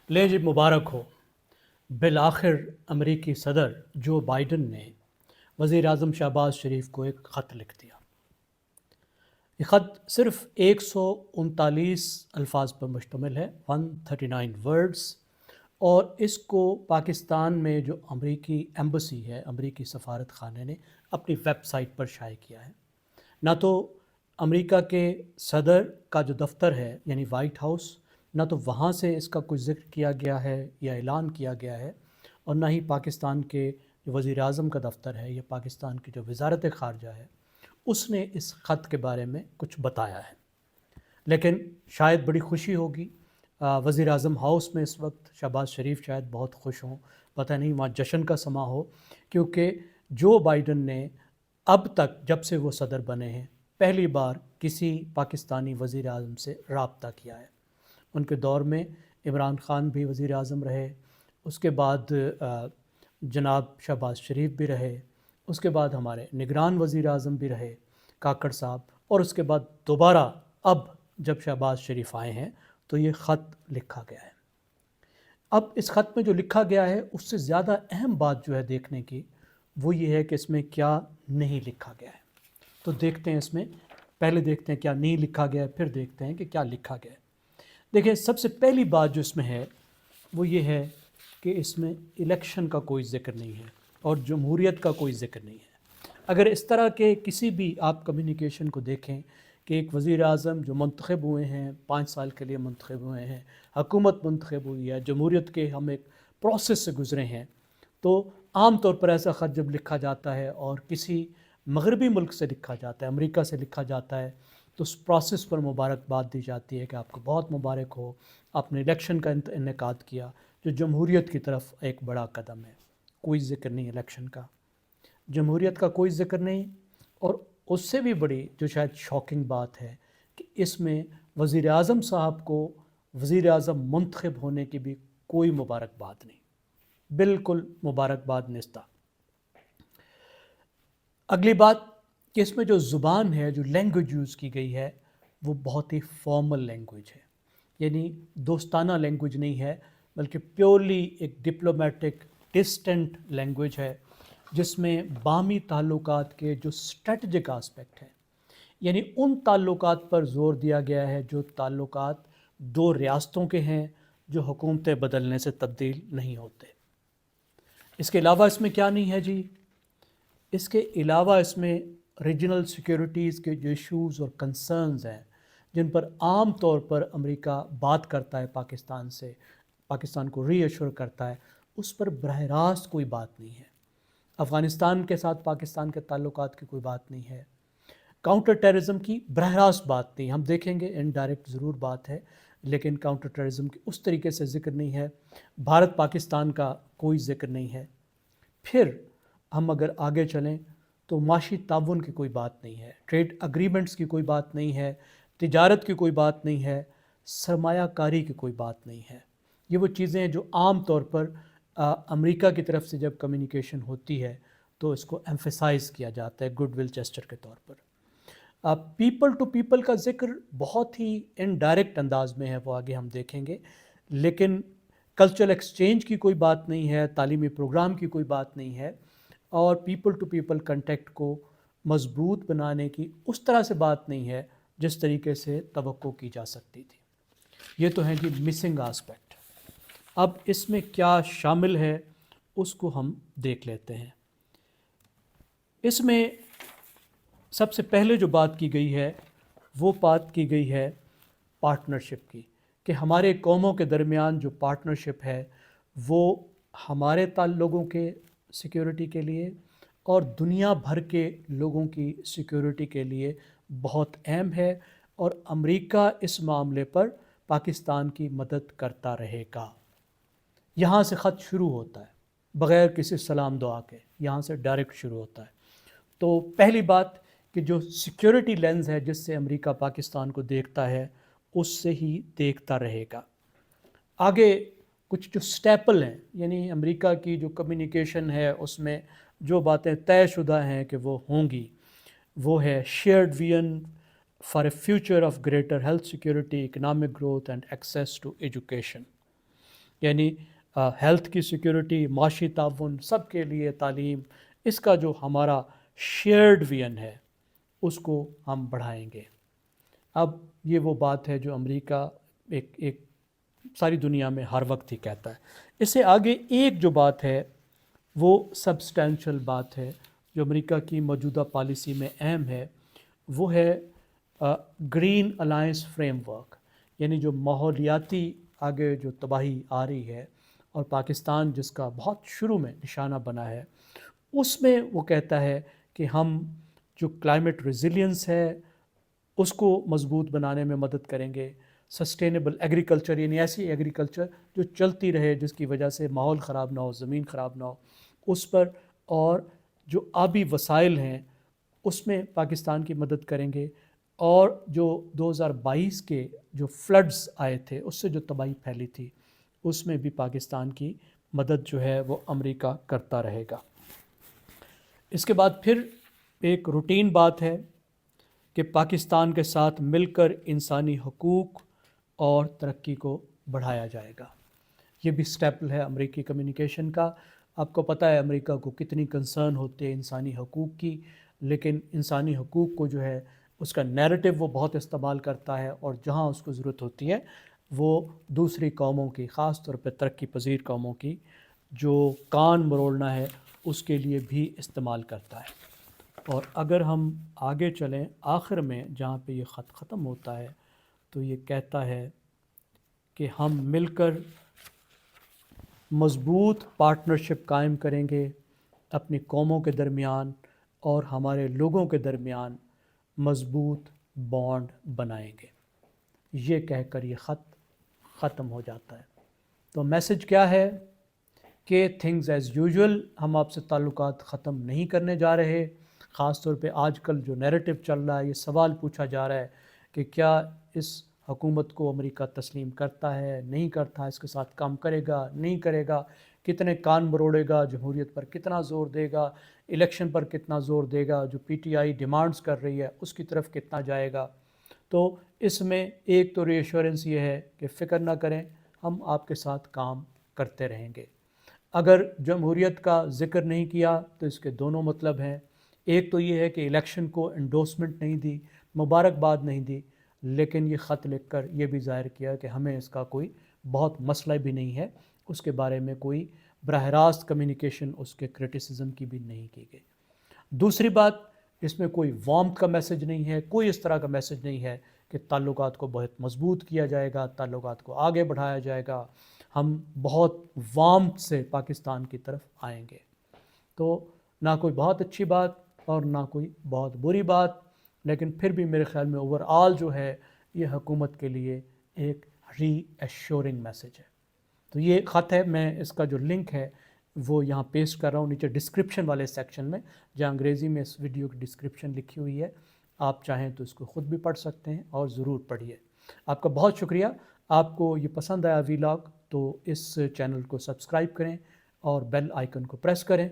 ले जी मुबारक हो। बिलाखिर अमरीकी सदर जो बाइडन ने वज़ीर आज़म शहबाज शरीफ को एक ख़त लिख दिया। ये ख़त सिर्फ़ 139 अल्फाज पर मुश्तमिल है, 139 वर्ड्स, और इसको पाकिस्तान में जो अमरीकी एम्बेसी है, अमरीकी सफारत खाने ने अपनी वेबसाइट पर शाये किया है। ना तो अमेरिका के सदर का जो दफ्तर है यानी वाइट हाउस, ना तो वहाँ से इसका कोई ज़िक्र किया गया है या ऐलान किया गया है, और ना ही पाकिस्तान के जो वज़ीर आज़म का दफ्तर है या पाकिस्तान की जो वज़ारत ख़ारजा है उसने इस ख़त के बारे में कुछ बताया है। लेकिन शायद बड़ी खुशी होगी, वज़ीर आज़म हाउस में इस वक्त शहबाज शरीफ शायद बहुत खुश हों, पता नहीं वहाँ जश्न का समा हो, क्योंकि जो बाइडन ने अब तक जब से वो सदर बने हैं पहली बार किसी पाकिस्तानी वज़ीर आज़म से राब्ता किया है। उनके दौर में इमरान ख़ान भी वज़ीर आज़म रहे, उसके बाद जनाब शहबाज शरीफ भी रहे, उसके बाद हमारे निगरान वज़ीर आज़म भी रहे काकड़ साहब, और उसके बाद दोबारा अब जब शहबाज शरीफ आए हैं तो ये ख़त लिखा गया है। अब इस ख़त में जो लिखा गया है उससे ज़्यादा अहम बात जो है देखने की वो ये है कि इसमें क्या नहीं लिखा गया है। तो देखते हैं, इसमें पहले देखते हैं क्या नहीं लिखा गया है, फिर देखते हैं कि क्या लिखा गया है। देखिए, सबसे पहली बात जो इसमें है वो ये है कि इसमें इलेक्शन का कोई ज़िक्र नहीं है और जमहूरियत का कोई ज़िक्र नहीं है। अगर इस तरह के किसी भी आप कम्युनिकेशन को देखें कि एक वज़ीर आज़म जो मुंतखब हुए हैं, 5 साल के लिए मुंतखब हुए हैं, हुकूमत मुंतखब हुई है, जमहूरियत के हम एक प्रोसेस से गुज़रे हैं, तो आम तौर पर ऐसा ख़त जब लिखा जाता है और किसी मगरबी मुल्क से लिखा जाता है, अमेरिका से लिखा जाता है, तो उस प्रोसेस पर मुबारकबाद दी जाती है कि आपको बहुत मुबारक हो, आपने इलेक्शन का इनेकाद किया, जो जमहूरियत की तरफ एक बड़ा कदम है। कोई ज़िक्र नहीं इलेक्शन का, जमहूरियत का कोई ज़िक्र नहीं, और उससे भी बड़ी जो शायद शॉकिंग बात है कि इसमें वज़ीर आज़म साहब को वज़ीर आज़म मुंतखब होने की भी कोई मुबारकबाद नहीं, बिल्कुल मुबारकबाद निस्ता। अगली बात कि इसमें जो ज़ुबान है, जो लैंग्वेज यूज़ की गई है, वो बहुत ही फॉर्मल लैंग्वेज है, यानी दोस्ताना लैंग्वेज नहीं है, बल्कि प्योरली एक डिप्लोमेटिक डिस्टेंट लैंग्वेज है, जिसमें बाहमी ताल्लुकात के जो स्ट्रेटजिक आस्पेक्ट हैं, यानी उन ताल्लुकात पर ज़ोर दिया गया है जो ताल्लुकात दो रियासतों के हैं जो हुकूमतें बदलने से तब्दील नहीं होते। इसके अलावा इसमें क्या नहीं है जी? इसके अलावा इसमें रीजनल सिक्योरिटीज़ के जो इश्यूज़ और कंसर्न्स हैं जिन पर आम तौर पर अमेरिका बात करता है पाकिस्तान से, पाकिस्तान को रीअश्योर करता है, उस पर बरह रास्त कोई बात नहीं है। अफ़गानिस्तान के साथ पाकिस्तान के ताल्लुकात की कोई बात नहीं है, काउंटर टेररिज्म की बरह रास्त बात नहीं, हम देखेंगे इनडायरेक्ट ज़रूर बात है, लेकिन काउंटर टेररिज्म की उस तरीके से ज़िक्र नहीं है। भारत पाकिस्तान का कोई ज़िक्र नहीं है। फिर हम अगर आगे चलें तो माशी ताउन की कोई बात नहीं है, ट्रेड अग्रीमेंट्स की कोई बात नहीं है, तिजारत की कोई बात नहीं है, सरमायाकारी की कोई बात नहीं है। ये वो चीज़ें हैं जो आम तौर पर अमेरिका की तरफ से जब कम्युनिकेशन होती है तो इसको एम्फेसाइज़ किया जाता है गुडविल जेस्चर के तौर पर। पीपल टू पीपल का ज़िक्र बहुत ही इनडायरेक्ट अंदाज में है, वो आगे हम देखेंगे, लेकिन कल्चरल एक्सचेंज की कोई बात नहीं है, तालीमी प्रोग्राम की कोई बात नहीं है, और पीपल टू पीपल कंटेक्ट को मजबूत बनाने की उस तरह से बात नहीं है जिस तरीके से तवक्को की जा सकती थी। ये तो है जी मिसिंग आस्पेक्ट। अब इसमें क्या शामिल है उसको हम देख लेते हैं। इसमें सबसे पहले जो बात की गई है वो बात की गई है पार्टनरशिप की, कि हमारे कौमों के दरमियान जो पार्टनरशिप है वो हमारे लोगों के सिक्योरिटी के लिए और दुनिया भर के लोगों की सिक्योरिटी के लिए बहुत अहम है, और अमेरिका इस मामले पर पाकिस्तान की मदद करता रहेगा। यहाँ से ख़त शुरू होता है बग़ैर किसी सलाम दुआ के, यहाँ से डायरेक्ट शुरू होता है। तो पहली बात कि जो सिक्योरिटी लेंस है जिससे अमेरिका पाकिस्तान को देखता है उससे ही देखता रहेगा। आगे कुछ जो स्टेपल हैं, यानी अमेरिका की जो कम्युनिकेशन है उसमें जो बातें तयशुदा हैं कि वो होंगी, वो है shared vision for a future of greater health security, economic growth and access to education. یعنی ہیلتھ کی سیکیورٹی، معاشی تعاون، سب کے لیے تعلیم، اس کا جو ہمارا شیئرڈ ویژن ہے اس کو ہم بڑھائیں گے۔ اب یہ وہ بات ہے جو امریکہ ایک ساری دنیا میں ہر وقت ہی کہتا ہے۔ اس سے آگے ایک جو بات ہے وہ سبسٹینشل بات ہے جو امریکہ کی موجودہ پالیسی میں اہم ہے، وہ ہے گرین الائنس فریم ورک، یعنی جو ماحولیاتی آگے جو تباہی آ رہی ہے اور پاکستان جس کا بہت شروع میں نشانہ بنا ہے، اس میں وہ کہتا ہے کہ ہم جو کلائمیٹ ریزیلینس ہے اس کو مضبوط بنانے میں مدد کریں گے، سسٹینیبل ایگریکلچر یعنی ایسی ایگریکلچر جو چلتی رہے جس کی وجہ سے ماحول خراب نہ ہو، زمین خراب نہ ہو، اس پر، اور جو آبی وسائل ہیں اس میں پاکستان کی مدد کریں گے، اور جو 2022 کے جو فلڈز آئے تھے اس سے جو تباہی پھیلی تھی اس میں بھی پاکستان کی مدد جو ہے وہ امریکہ کرتا رہے گا۔ اس کے بعد پھر ایک روٹین بات ہے کہ پاکستان کے ساتھ مل کر انسانی حقوق اور ترقی کو بڑھایا جائے گا۔ یہ بھی سٹیپل ہے امریکی کمیونیکیشن کا۔ آپ کو پتہ ہے امریکہ کو کتنی کنسرن ہوتے ہیں انسانی حقوق کی، لیکن انسانی حقوق کو جو ہے اس کا نیریٹو وہ بہت استعمال کرتا ہے، اور جہاں اس کو ضرورت ہوتی ہے وہ دوسری قوموں کی، خاص طور پہ ترقی پذیر قوموں کی جو کان مروڑنا ہے اس کے لیے بھی استعمال کرتا ہے۔ اور اگر ہم آگے چلیں آخر میں جہاں پہ یہ خط ختم ہوتا ہے تو یہ کہتا ہے کہ ہم مل کر مضبوط پارٹنرشپ قائم کریں گے، اپنی قوموں کے درمیان اور ہمارے لوگوں کے درمیان مضبوط بانڈ بنائیں گے۔ یہ کہہ کر یہ خط ختم ہو جاتا ہے۔ تو میسج کیا ہے کہ تھنگز ایز یوزول، ہم آپ سے تعلقات ختم نہیں کرنے جا رہے۔ خاص طور پہ آج کل جو نیریٹو چل رہا ہے، یہ سوال پوچھا جا رہا ہے کہ کیا اس حکومت کو امریکہ تسلیم کرتا ہے، نہیں کرتا، اس کے ساتھ کام کرے گا، نہیں کرے گا، کتنے کان مروڑے گا، جمہوریت پر کتنا زور دے گا، الیکشن پر کتنا زور دے گا، جو پی ٹی آئی ڈیمانڈز کر رہی ہے اس کی طرف کتنا جائے گا۔ تو اس میں ایک تو ری ایشورنس یہ ہے کہ فکر نہ کریں، ہم آپ کے ساتھ کام کرتے رہیں گے۔ اگر جمہوریت کا ذکر نہیں کیا تو اس کے دونوں مطلب ہیں۔ ایک تو یہ ہے کہ الیکشن کو انڈورسمنٹ نہیں دی، مبارکباد نہیں دی، لیکن یہ خط لکھ کر یہ بھی ظاہر کیا کہ ہمیں اس کا کوئی بہت مسئلہ بھی نہیں ہے، اس کے بارے میں کوئی براہ راست کمیونیکیشن اس کے کرٹیسزم کی بھی نہیں کی گئی۔ دوسری بات، اس میں کوئی وارمتھ کا میسج نہیں ہے، کوئی اس طرح کا میسج نہیں ہے کہ تعلقات کو بہت مضبوط کیا جائے گا، تعلقات کو آگے بڑھایا جائے گا، ہم بہت وارمتھ سے پاکستان کی طرف آئیں گے۔ تو نہ کوئی بہت اچھی بات اور نہ کوئی بہت بری بات، لیکن پھر بھی میرے خیال میں اوور آل جو ہے یہ حکومت کے لیے ایک ری ایشورنگ میسج ہے۔ تو یہ خط ہے، میں اس کا جو لنک ہے وہ یہاں پیسٹ کر رہا ہوں نیچے ڈسکرپشن والے سیکشن میں، جہاں انگریزی میں اس ویڈیو کی ڈسکرپشن لکھی ہوئی ہے۔ آپ چاہیں تو اس کو خود بھی پڑھ سکتے ہیں اور ضرور پڑھیے۔ آپ کا بہت شکریہ۔ آپ کو یہ پسند آیا ویلاگ تو اس چینل کو سبسکرائب کریں اور بیل آئیکن کو پریس کریں